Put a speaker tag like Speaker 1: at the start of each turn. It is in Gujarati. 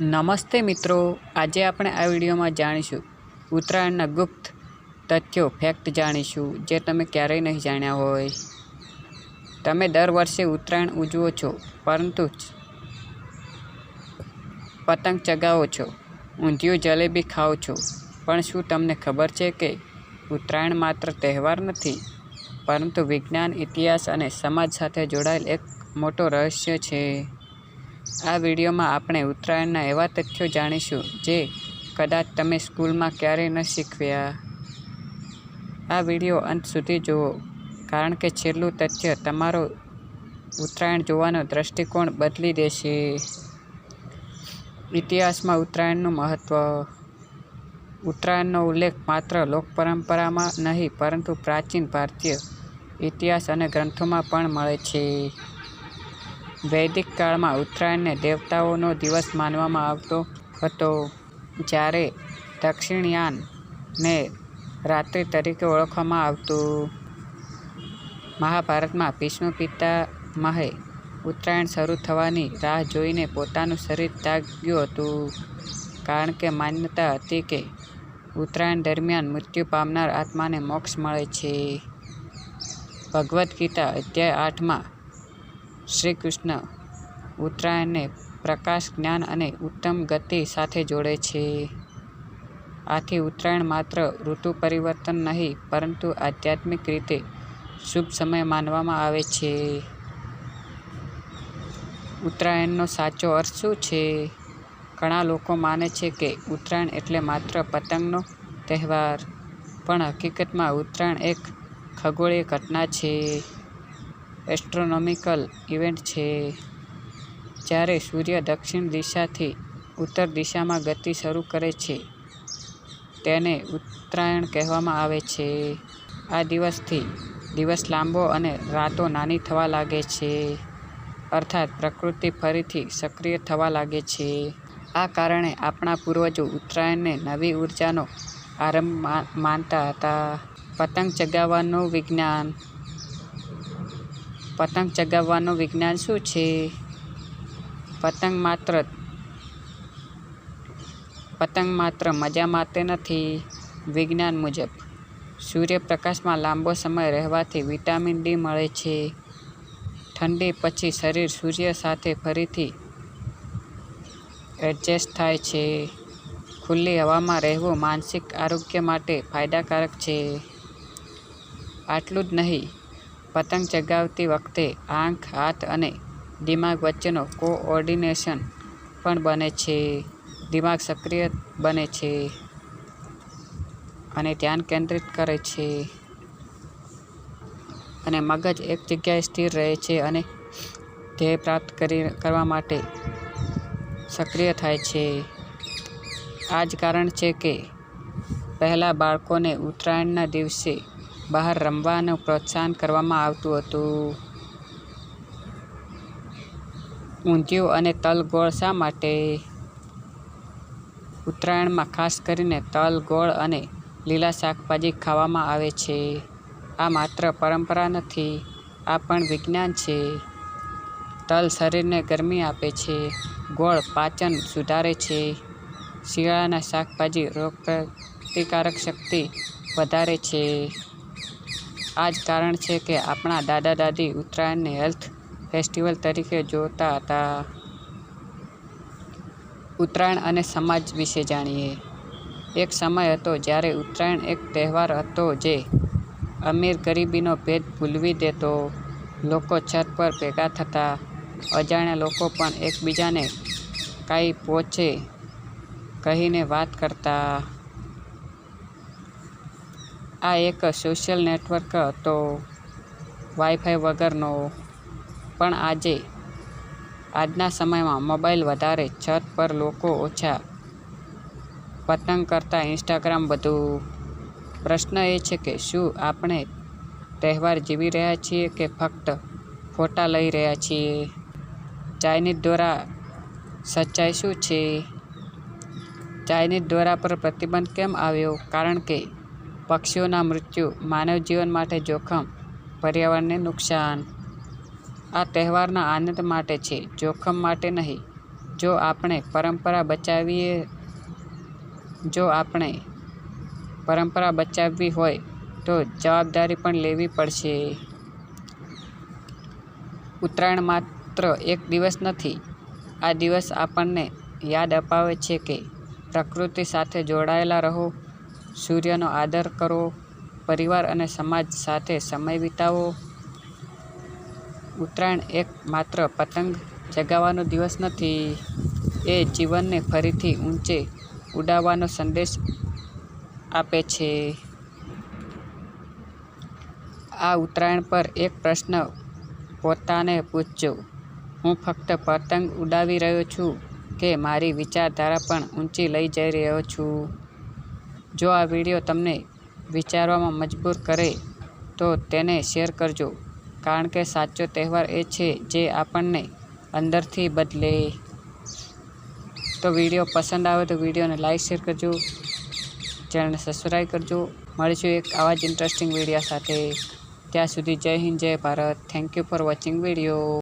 Speaker 1: નમસ્તે મિત્રો, આજે આપણે આ વિડીયોમાં જાણીશું ઉત્તરાયણના ગુપ્ત તથ્યો ફેક્ટ જાણીશું જે તમે ક્યારેય નહીં જાણ્યા હોય. તમે દર વર્ષે ઉત્તરાયણ ઉજવો છો, પરંતુ પતંગ ચગાવો છો, ઊંધિયું જલેબી ખાઓ છો, પણ શું તમને ખબર છે કે ઉત્તરાયણ માત્ર તહેવાર નથી, પરંતુ વિજ્ઞાન, ઇતિહાસ અને સમાજ સાથે જોડાયેલ એક મોટો રહસ્ય છે. આ વિડીયોમાં આપણે ઉત્તરાયણના એવા તથ્યો જાણીશું જે કદાચ તમે સ્કૂલમાં ક્યારેય ન શીખવ્યા. આ વિડીયો અંત સુધી જુઓ, કારણ કે છેલ્લું તથ્ય તમારો ઉત્તરાયણ જોવાનો દૃષ્ટિકોણ બદલી દેશે. ઇતિહાસમાં ઉત્તરાયણનું મહત્ત્વ. ઉત્તરાયણનો ઉલ્લેખ માત્ર લોકપરંપરામાં નહીં, પરંતુ પ્રાચીન ભારતીય ઇતિહાસ અને ગ્રંથોમાં પણ મળે છે. વૈદિક કાળમાં ઉત્તરાયણને દેવતાઓનો દિવસ માનવામાં આવતો હતો, જ્યારે દક્ષિણયાનને રાત્રિ તરીકે ઓળખવામાં આવતું. મહાભારતમાં ભીષ્મ પિતામહે ઉત્તરાયણ શરૂ થવાની રાહ જોઈને પોતાનું શરીર ત્યાગ્યું હતું, કારણ કે માન્યતા હતી કે ઉત્તરાયણ દરમિયાન મૃત્યુ પામનાર આત્માને મોક્ષ મળે છે. ભગવદ્ ગીતા અધ્યાય 8માં શ્રી કૃષ્ણ ઉત્તરાયણને પ્રકાશ, જ્ઞાન અને ઉત્તમ ગતિ સાથે જોડે છે. આથી ઉત્તરાયણ માત્ર ઋતુ પરિવર્તન નહીં, પરંતુ આધ્યાત્મિક રીતે શુભ સમય માનવામાં આવે છે. ઉત્તરાયણનો સાચો અર્થ શું છે? ઘણા લોકો માને છે કે ઉત્તરાયણ એટલે માત્ર પતંગનો તહેવાર, પણ હકીકતમાં ઉત્તરાયણ એક ખગોળીય ઘટના છે, એસ્ટ્રોનોમિકલ ઇવેન્ટ છે. જ્યારે સૂર્ય દક્ષિણ દિશાથી ઉત્તર દિશામાં ગતિ શરૂ કરે છે, તેને ઉત્તરાયણ કહેવામાં આવે છે. આ દિવસથી દિવસ લાંબો અને રાતો નાની થવા લાગે છે, અર્થાત પ્રકૃતિ ફરીથી સક્રિય થવા લાગે છે. આ કારણે આપણા પૂર્વજો ઉત્તરાયણને નવી ઉર્જાનો આરંભ માનતા હતા. પતંગ ચગાવવાનું વિજ્ઞાન. પતંગ ચગાવવાનું વિજ્ઞાન શું છે? પતંગ માત્ર મજા માટે નથી. વિજ્ઞાન મુજબ, સૂર્યપ્રકાશમાં લાંબો સમય રહેવાથી વિટામિન ડી મળે છે. ઠંડી પછી શરીર સૂર્ય સાથે ફરીથી એડજસ્ટ થાય છે. ખુલ્લી હવામાં રહેવું માનસિક આરોગ્ય માટે ફાયદાકારક છે. આટલું જ નહીં, પતંગ ચગાવતી વખતે આંખ, હાથ અને દિમાગ વચ્ચેનો કોઓર્ડિનેશન પણ બને છે. દિમાગ સક્રિય બને છે અને ધ્યાન કેન્દ્રિત કરે છે, અને મગજ એક જગ્યાએ સ્થિર રહે છે અને ધ્યેય પ્રાપ્ત કરવા માટે સક્રિય થાય છે. આ જ કારણ છે કે પહેલાં બાળકોને ઉત્તરાયણના દિવસે બહાર રમવાનું પ્રોત્સાહન કરવામાં આવતું હતું. ઊંધિયું અને તલ ગોળ શા માટે? ઉત્તરાયણમાં ખાસ કરીને તલ, ગોળ અને લીલા શાકભાજી ખાવામાં આવે છે. આ માત્ર પરંપરા નથી, આ પણ વિજ્ઞાન છે. તલ શરીરને ગરમી આપે છે, ગોળ પાચન સુધારે છે, શિયાળાના શાકભાજી રોગપ્રતિકારક શક્તિ વધારે છે. આ જ કારણ છે કે આપણા દાદા-દાદી ઉત્તરાયણને હેલ્થ ફેસ્ટિવલ તરીકે જોતા હતા. ઉત્તરાયણ અને સમાજ વિશે જાણીએ. એક સમય હતો જ્યારે ઉત્તરાયણ એક તહેવાર હતો જે અમીર-ગરીબીનો ભેદ ભૂલવી દેતો. લોકો છત પર ભેગા થતા, અજાણ્યા લોકો પણ એકબીજાને કાંઈ પહોંચે કહીને વાત કરતા. આ એક સોશિયલ નેટવર્ક હતો, વાઈફાઈ વગરનો. પણ આજના સમયમાં મોબાઈલ વધારે, છત પર લોકો ઓછા, પતંગ કરતાં ઇન્સ્ટાગ્રામ વધુ. પ્રશ્ન એ છે કે શું આપણે તહેવાર જીવી રહ્યા છીએ કે ફક્ત ફોટા લઈ રહ્યા છીએ? ચાઇનીઝ દોરા સચ્ચાઈ શું છે? ચાઇનીઝ દોરા પર પ્રતિબંધ કેમ આવ્યો? કારણ કે પક્ષીઓના મૃત્યુ, માનવ જીવન માટે જોખમ, પર્યાવરણને નુકસાન. આ તહેવારના આનંદ માટે છે, જોખમ માટે નહીં. જો આપણે પરંપરા બચાવવી હોય તો જવાબદારી પણ લેવી પડશે. ઉત્તરાયણ માત્ર એક દિવસ નથી. આ દિવસ આપણને યાદ અપાવે છે કે પ્રકૃતિ સાથે જોડાયેલા રહો, સૂર્યનો આદર કરો, પરિવાર અને સમાજ સાથે સમય વિતાવો. ઉત્તરાયણ એક માત્ર પતંગ ચગાવવાનો દિવસ નથી, એ જીવનને ફરીથી ઊંચે ઉડાવવાનો સંદેશ આપે છે. આ ઉત્તરાયણ પર એક પ્રશ્ન પોતાને પૂછજો: હું ફક્ત પતંગ ઉડાવી રહ્યો છું કે મારી વિચારધારા પણ ઊંચી લઈ જઈ રહ્યો છું? જો આ વિડીયો તમને વિચારવામાં મજબૂર કરે તો તેને શેર કરજો, કારણ કે સાચો તહેવાર એ છે જે આપણને અંદરથી બદલે. તો વિડીયો પસંદ આવે તો વિડીયોને લાઈક શેર કરજો, ચેનલને સબસ્ક્રાઈબ કરજો. મળીશું એક આવા જ ઇન્ટરેસ્ટિંગ વિડીયો સાથે. ત્યાં સુધી જય હિન્દ, જય Bharat. Thank you for watching video.